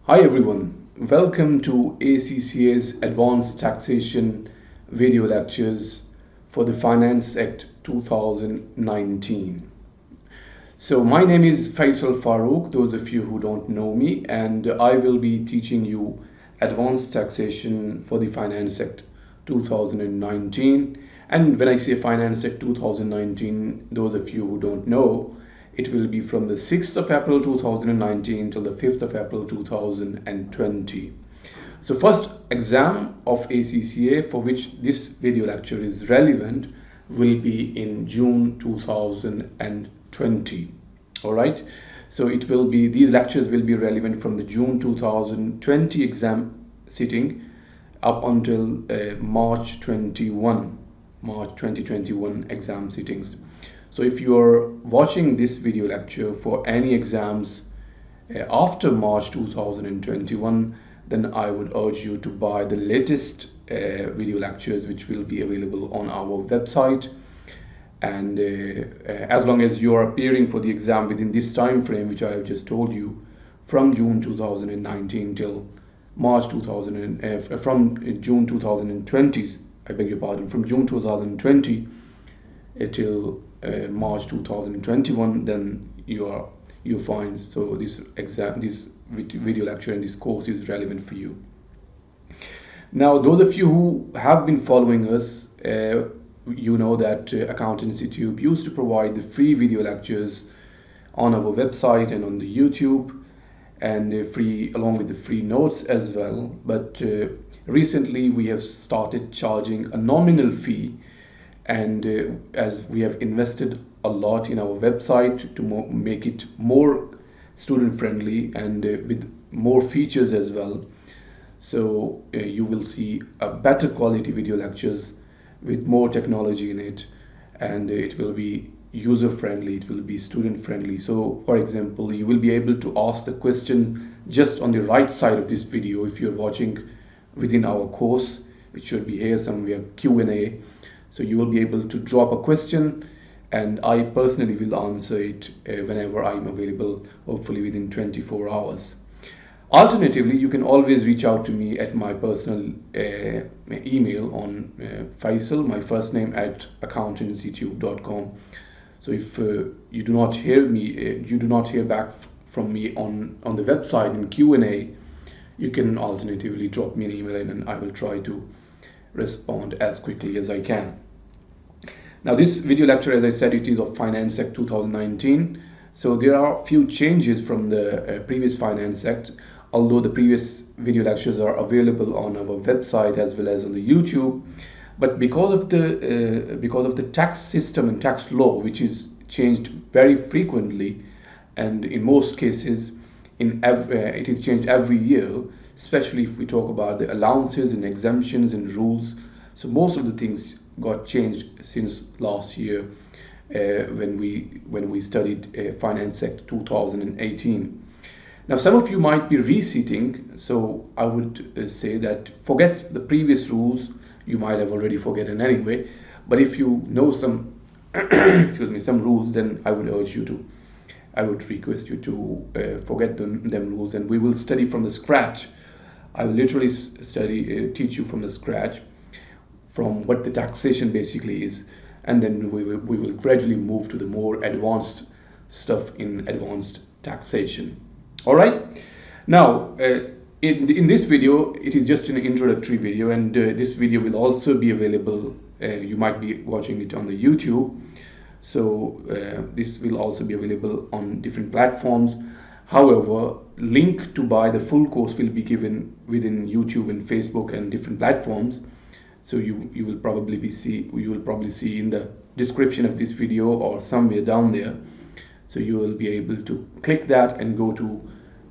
Hi everyone, welcome to ACCA's Advanced Taxation video lectures for the Finance Act 2019. So my name is Faisal Farooq, those of you who don't know me, and I will be teaching you Advanced Taxation for the Finance Act 2019. And when I say Finance Act 2019, those of you who don't know, it will be from the 6th of April 2019 till the 5th of April 2020. So first exam of ACCA for which this video lecture is relevant will be in June 2020. All right. So it will be, these lectures will be relevant from the June 2020 exam sitting up until March 2021 exam sittings. So if you are watching this video lecture for any exams after March 2021, then I would urge you to buy the latest video lectures which will be available on our website. And as long as you are appearing for the exam within this time frame which I have just told you, from June 2019 till March 2000, from June 2020, I beg your pardon, from June 2020 till March 2021, then you find so this video lecture and this course is relevant for you. Now, those of you who have been following us, you know that Accountancy Tube used to provide the free video lectures on our website and on the YouTube, and free along with the free notes as well. But recently we have started charging a nominal fee, and as we have invested a lot in our website to make it more student friendly and with more features as well, so you will see a better quality video lectures with more technology in it, and it will be user friendly, it will be student friendly. So for example, you will be able to ask the question just on the right side of this video. If you're watching within our course, it should be here somewhere, Q&A. So you will be able to drop a question and I personally will answer it whenever I'm available, hopefully within 24 hours. Alternatively, you can always reach out to me at my personal email on Faisal, my first name, at accountancytube.com. So if you do not hear back from me on the website in Q&A, you can alternatively drop me an email and I will try to respond as quickly as I can. Now, this video lecture, as I said, it is of Finance Act 2019. So there are a few changes from the previous Finance Act, although the previous video lectures are available on our website as well as on the YouTube. But because of the tax system and tax law, which is changed very frequently, and in most cases it is changed every year, especially if we talk about the allowances and exemptions and rules. So most of the things got changed since last year when we studied Finance Act 2018. Now, some of you might be resitting, so I would say that forget the previous rules. You might have already forgotten anyway, but if you know some excuse me, some rules, then I would request you to forget them rules, and we will study from the scratch. I will literally teach you from the scratch, from what the taxation basically is, and then we will gradually move to the more advanced stuff in advanced taxation. All right. Now, in this video, it is just an introductory video, and this video will also be available. You might be watching it on the YouTube, so this will also be available on different platforms. However, link to buy the full course will be given within YouTube and Facebook and different platforms. So you will probably see in the description of this video or somewhere down there. So you will be able to click that and go to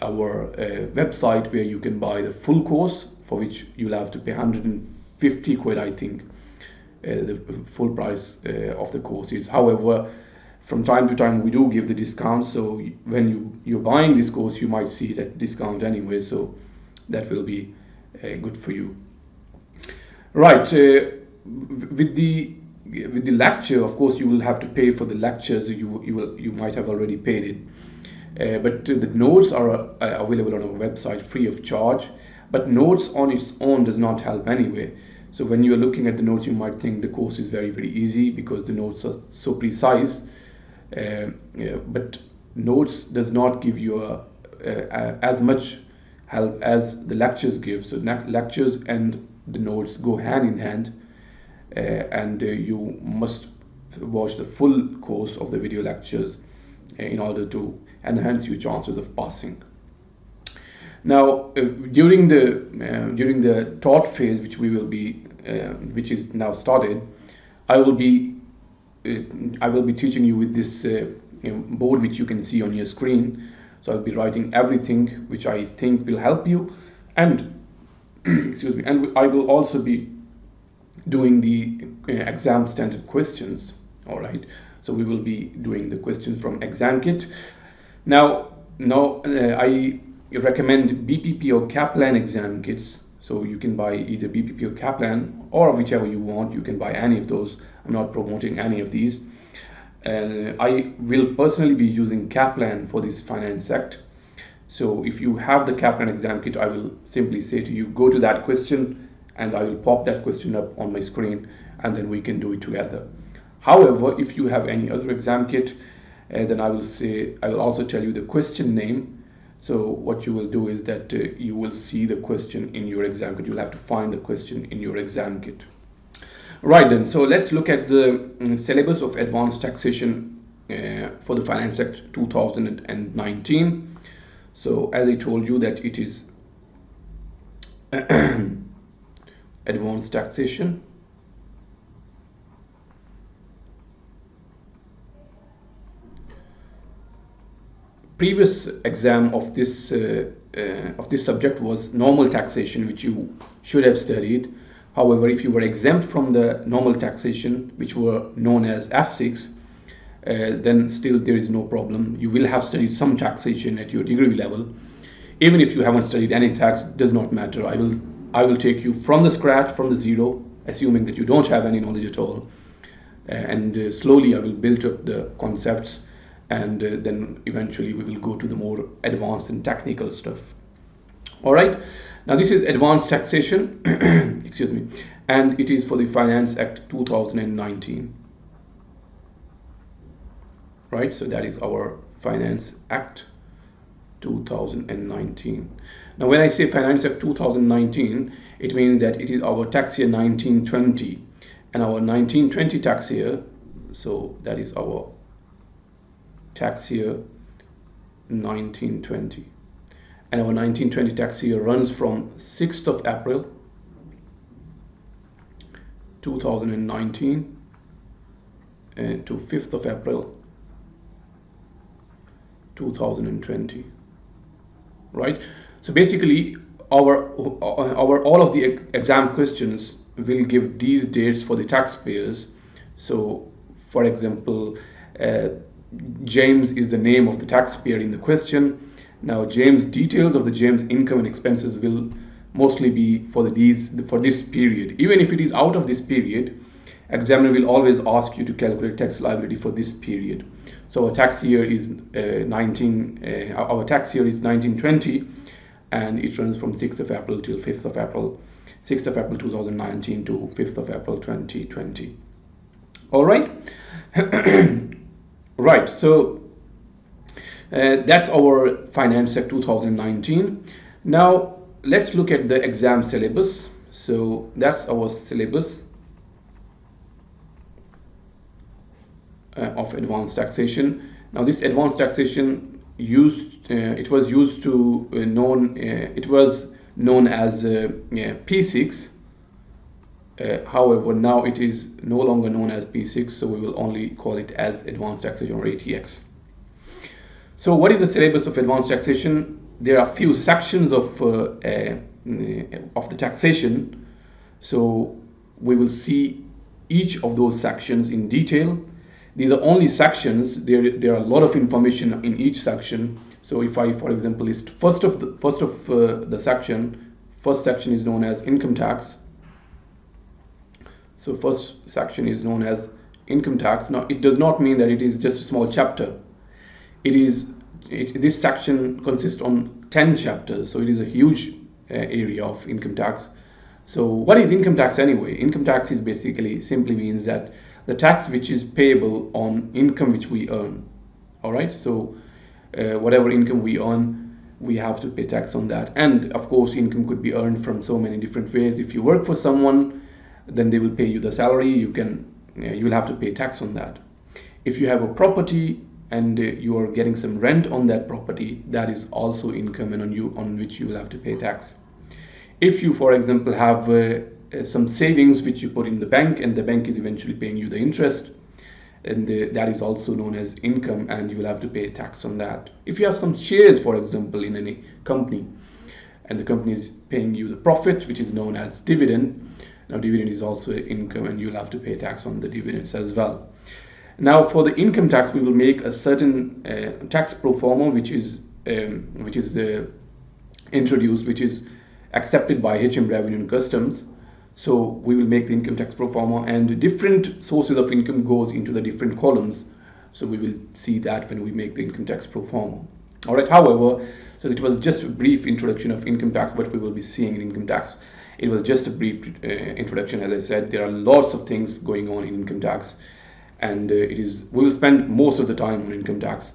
our website where you can buy the full course, for which you'll have to pay 150 quid, I think. The full price of the course is. However, from time to time we do give the discount, so when you're buying this course, you might see that discount anyway, so that will be good for you. Right, with the lecture, of course, you will have to pay for the lectures. You might have already paid it. but the notes are available on our website free of charge. But notes on its own does not help anyway. So when you are looking at the notes, you might think the course is very easy because the notes are so precise. But notes does not give you as much help as the lectures give. So lectures and the notes go hand in hand, and you must watch the full course of the video lectures in order to enhance your chances of passing. Now, during the taught phase, which is now started, I will be teaching you with this board which you can see on your screen. So I'll be writing everything which I think will help you, and excuse me, and I will also be doing the exam standard questions. All right. So we will be doing the questions from exam kit. Now I recommend BPP or Kaplan exam kits. So you can buy either BPP or Kaplan, or whichever you want. You can buy any of those. I'm not promoting any of these. I will personally be using Kaplan for this Finance Act. So if you have the Kaplan exam kit, I will simply say to you, go to that question, and I will pop that question up on my screen, and then we can do it together. However, if you have any other exam kit, then I will also tell you the question name. So what you will do is that you will see the question in your exam kit. You'll have to find the question in your exam kit. Right then, so let's look at the syllabus of advanced taxation for the Finance Act 2019. So as I told you that it is advanced taxation. Previous exam of this subject was normal taxation, which you should have studied. However, if you were exempt from the normal taxation, which were known as F6, then still there is no problem. You will have studied some taxation at your degree level. Even if you haven't studied any tax, does not matter. I will take you from the scratch, from the zero, assuming that you don't have any knowledge at all, and slowly I will build up the concepts, and then eventually we will go to the more advanced and technical stuff. All right, now this is advanced taxation excuse me, and it is for the Finance Act 2019. Right, so that is our Finance Act 2019. Now when I say Finance Act 2019, it means that it is our tax year 1920, and our 1920 tax year, so that is our tax year 1920, and our 1920 tax year runs from 6th of April 2019 to 5th of April 2020. Right, so basically our all of the exam questions will give these dates for the taxpayers. So for example, James is the name of the taxpayer in the question. Now James, details of the James income and expenses will mostly be for this period. Even if it is out of this period, examiner will always ask you to calculate tax liability for this period. So our tax year is 1920, and it runs from 6th of April till 5th of April, 6th of April 2019 to 5th of April 2020. All right. Right, so that's our Finance Act 2019. Now let's look at the exam syllabus. So that's our syllabus of advanced taxation. Now this advanced taxation it was known as P6. However, now it is no longer known as P6, so we will only call it as Advanced Taxation, or ATX. So what is the syllabus of advanced taxation? There are few sections of the taxation. So we will see each of those sections in detail. These are only sections. There are a lot of information in each section. So if I, for example, list first section is known as income tax. So first section is known as income tax. Now it does not mean that it is just a small chapter. It is this section consists on 10 chapters, so it is a huge area of income tax. So what is income tax anyway? Income tax is basically simply means that the tax which is payable on income which we earn. All right, so whatever income we earn, we have to pay tax on that. And of course, income could be earned from so many different ways. If you work for someone, then they will pay you the salary. You will have to pay tax on that. If you have a property and you are getting some rent on that property, that is also income, and on which you will have to pay tax. If you, for example, have some savings which you put in the bank, and the bank is eventually paying you the interest, and that is also known as income, and you will have to pay tax on that. If you have some shares, for example, in any company, and the company is paying you the profit, which is known as dividend, now dividend is also income, and you'll have to pay tax on the dividends as well. Now for the income tax, we will make a certain tax pro forma which is introduced, which is accepted by HM Revenue and Customs. So we will make the income tax pro forma, and different sources of income goes into the different columns. So we will see that when we make the income tax pro forma. All right. However, so it was just a brief introduction of income tax, what we will be seeing in income tax. It was just a brief introduction. As I said, there are lots of things going on in income tax, and we will spend most of the time on income tax.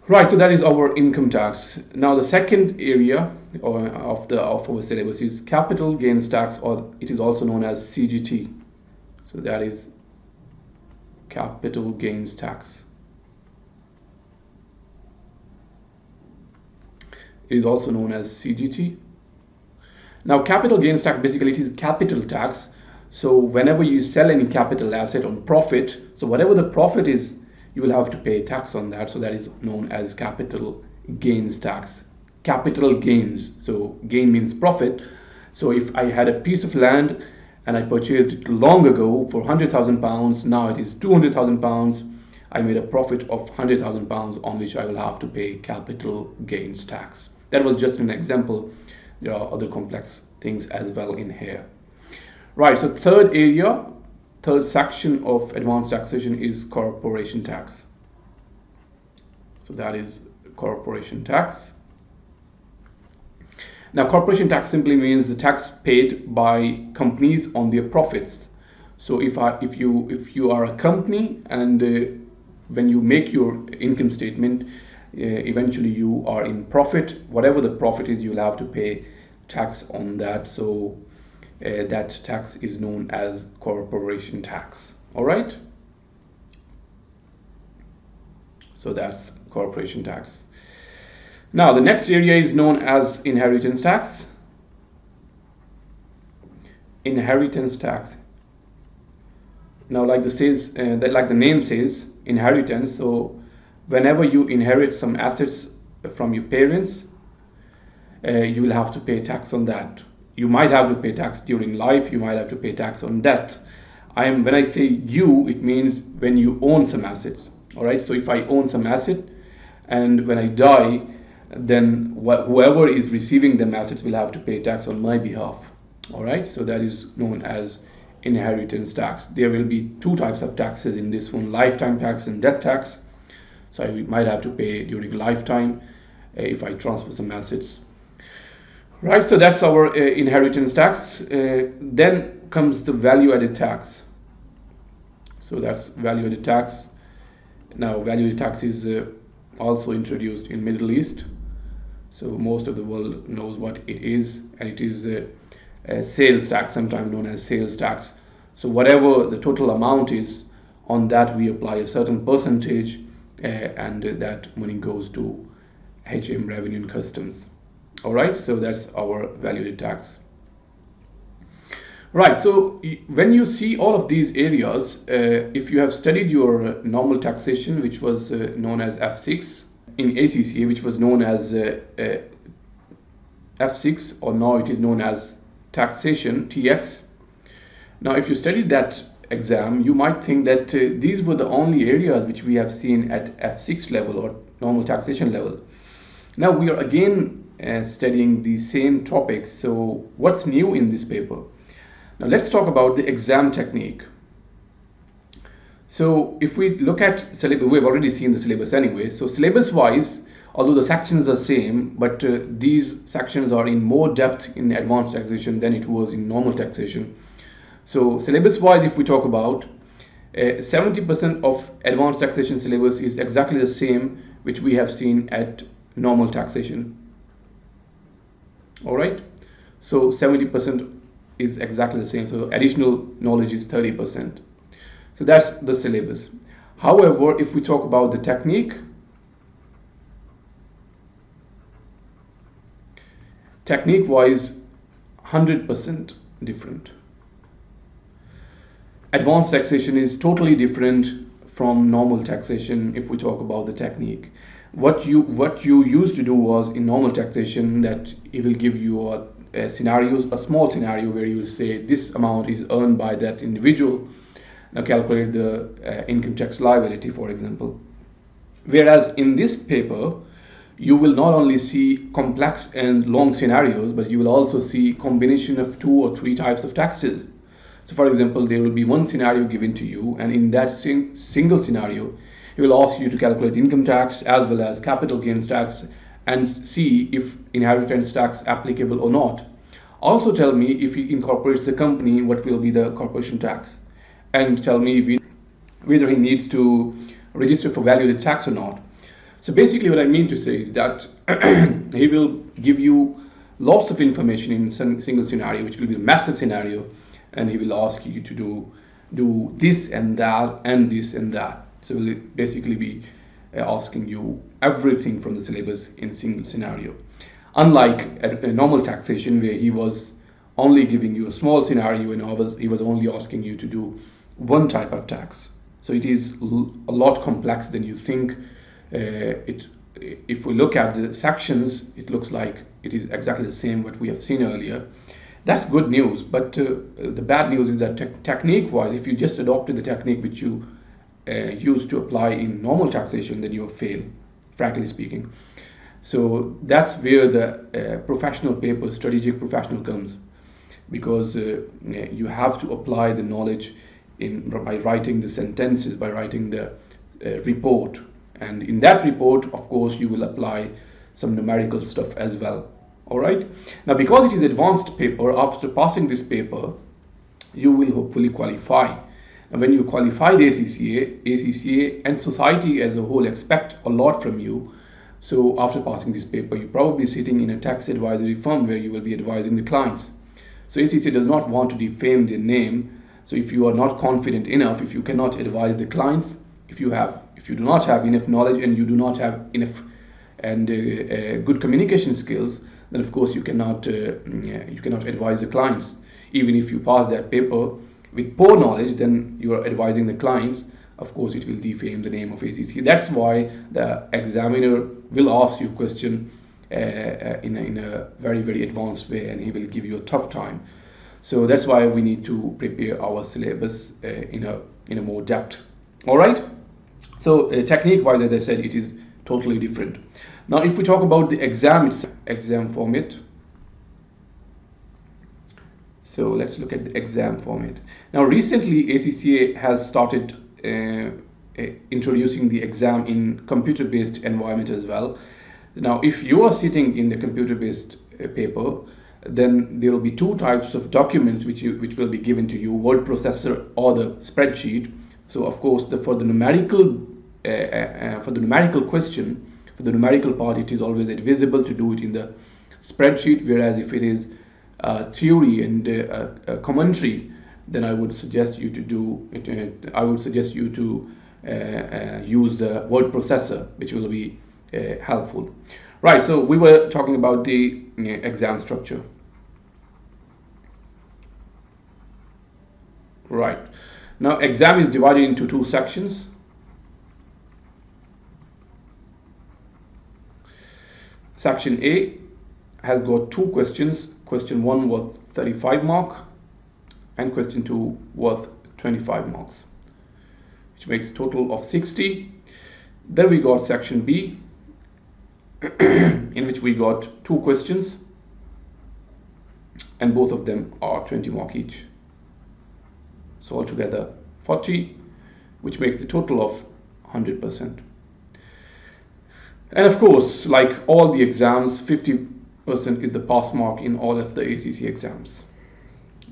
Right, so that is our income tax. Now the second area of our syllabus is capital gains tax, or it is also known as CGT. So that is capital gains tax. It is also known as CGT. Now capital gains tax, basically it is capital tax. So whenever you sell any capital asset on profit, so whatever the profit is, you will have to pay tax on that. So that is known as capital gains tax. Capital gains, so gain means profit. So if I had a piece of land and I purchased it long ago for £100,000, now it is £200,000, I made a profit of £100,000 on which I will have to pay capital gains tax. That was just an example. There are other complex things as well in here. Right, so third section of advanced taxation is corporation tax. So that is corporation tax. Now corporation tax simply means the tax paid by companies on their profits. So if you are a company, and when you make your income statement, eventually you are in profit, whatever the profit is, you'll have to pay tax on that. So that tax is known as corporation tax. All right, so that's corporation tax. Now the next area is known as inheritance tax. Inheritance tax. Now like the name says, inheritance. So whenever you inherit some assets from your parents, you will have to pay tax on that. You might have to pay tax during life, you might have to pay tax on death. When I say you, it means when you own some assets. All right, so if I own some asset and when I die, then whoever is receiving them assets will have to pay tax on my behalf. All right, so that is known as inheritance tax. There will be two types of taxes in this one: lifetime tax and death tax. So I might have to pay during lifetime if I transfer some assets. Right, so that's our inheritance tax. Then comes the value-added tax. So that's value-added tax. Now value-added tax is also introduced in Middle East. So most of the world knows what it is, and it is a sales tax, sometimes known as sales tax. So whatever the total amount is, on that we apply a certain percentage, and that money goes to HM Revenue and Customs. All right, so that's our value-added tax. Right, so when you see all of these areas, if you have studied your normal taxation, which was known as F6 in ACCA, which was known as F6, or now it is known as taxation TX. Now if you studied that exam, you might think that these were the only areas which we have seen at F6 level or normal taxation level. Now we are again studying the same topics. So what's new in this paper? Now let's talk about the exam technique. So if we look at syllabus, we've already seen the syllabus anyway. So syllabus wise, although the sections are same, but these sections are in more depth in advanced taxation than it was in normal taxation. So syllabus wise, if we talk about 70% of advanced taxation syllabus is exactly the same which we have seen at normal taxation. All right, so 70% is exactly the same, so additional knowledge is 30%. So that's the syllabus. However, if we talk about the technique wise, 100% different. Advanced taxation is totally different from normal taxation. If we talk about the technique, what you used to do was in normal taxation that it will give you a small scenario where you will say this amount is earned by that individual. Now calculate the income tax liability, for example. Whereas in this paper, you will not only see complex and long scenarios, but you will also see combination of 2 or 3 types of taxes. So for example, there will be one scenario given to you, and in that single scenario, it will ask you to calculate income tax as well as capital gains tax and see if inheritance tax applicable or not. Also tell me if he incorporates the company, what will be the corporation tax, and tell me whether he needs to register for value-added tax or not. So basically what I mean to say is that he will give you lots of information in some single scenario, which will be a massive scenario, and he will ask you to do this and that and this and that. So will basically be asking you everything from the syllabus in single scenario. Unlike a normal taxation where he was only giving you a small scenario and he was only asking you to do one type of tax. So it is a lot complex than you think. If we look at the sections, it looks like it is exactly the same what we have seen earlier. That's good news, but the bad news is that technique-wise, if you just adopted the technique which you used to apply in normal taxation, then you will fail, frankly speaking. So that's where the professional paper, strategic professional comes, because you have to apply the knowledge by writing the sentences, by writing the report. And in that report, of course, you will apply some numerical stuff as well. All right. Now, because it is advanced paper, after passing this paper, you will hopefully qualify. And when you qualified ACCA and society as a whole expect a lot from you. So after passing this paper, you're probably sitting in a tax advisory firm where you will be advising the clients. So ACCA does not want to defame their name. So if you are not confident enough, if you cannot advise the clients, if you do not have enough knowledge and you do not have enough and good communication skills, then of course you cannot advise the clients. Even if you pass that paper with poor knowledge, then you are advising the clients. Of course, it will defame the name of ACCA. That's why the examiner will ask you a question in a very, very advanced way, and he will give you a tough time. So that's why we need to prepare our syllabus in a more depth. All right. So technique-wise, as I said, it is totally different. Now, if we talk about the exam format, so let's look at the exam format. Now, recently, ACCA has started introducing the exam in computer-based environment as well. Now, if you are sitting in the computer-based paper, then there will be 2 types of documents which will be given to you: word processor or the spreadsheet. So, of course, for the numerical question, for the numerical part, it is always advisable to do it in the spreadsheet. Whereas if it is theory and commentary, then I would suggest you to do it. I would suggest you to use the word processor, which will be helpful. Right. So we were talking about the exam structure. Right. Now, exam is divided into 2 sections. Section A has got 2 questions. Question 1 worth 35 marks and question 2 worth 25 marks, which makes a total of 60. Then we got section B, in which we got 2 questions, and both of them are 20 marks each. So altogether 40, which makes the total of 100%. And of course, like all the exams, 50% is the pass mark in all of the ACC exams.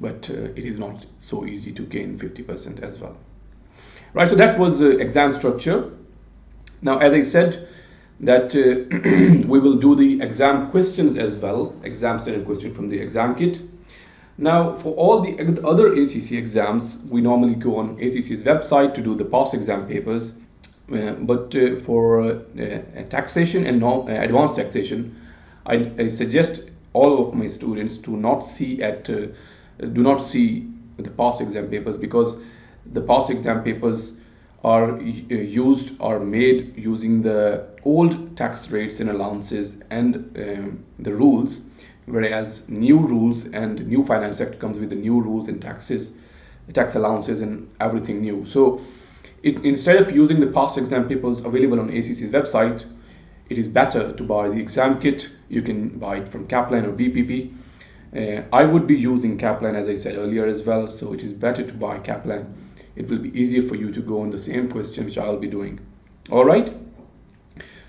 But it is not so easy to gain 50% as well. Right, so that was exam structure. Now, as I said, that we will do the exam questions as well, exam standard question from the exam kit. Now, for all the other ACC exams, we normally go on ACC's website to do the past exam papers. But for taxation and advanced taxation, I suggest all of my students to not see at do not see the past exam papers, because the past exam papers are made using the old tax rates and allowances and the rules, whereas new rules and new Finance Act comes with the new rules and taxes, tax allowances and everything new. So instead of using the past exam papers available on ACC's website, it is better to buy the exam kit. You can buy it from Kaplan or BPP. I would be using Kaplan, as I said earlier as well, so it is better to buy Kaplan. It will be easier for you to go on the same question which I'll be doing. All right,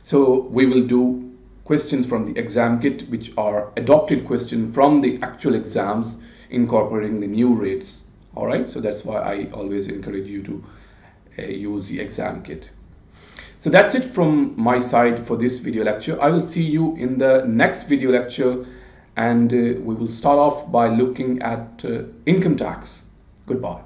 so we will do questions from the exam kit, which are adopted questions from the actual exams incorporating the new rates. All right, so that's why I always encourage you to use the exam kit. So that's it from my side for this video lecture. I will see you in the next video lecture, and we will start off by looking at income tax. Goodbye.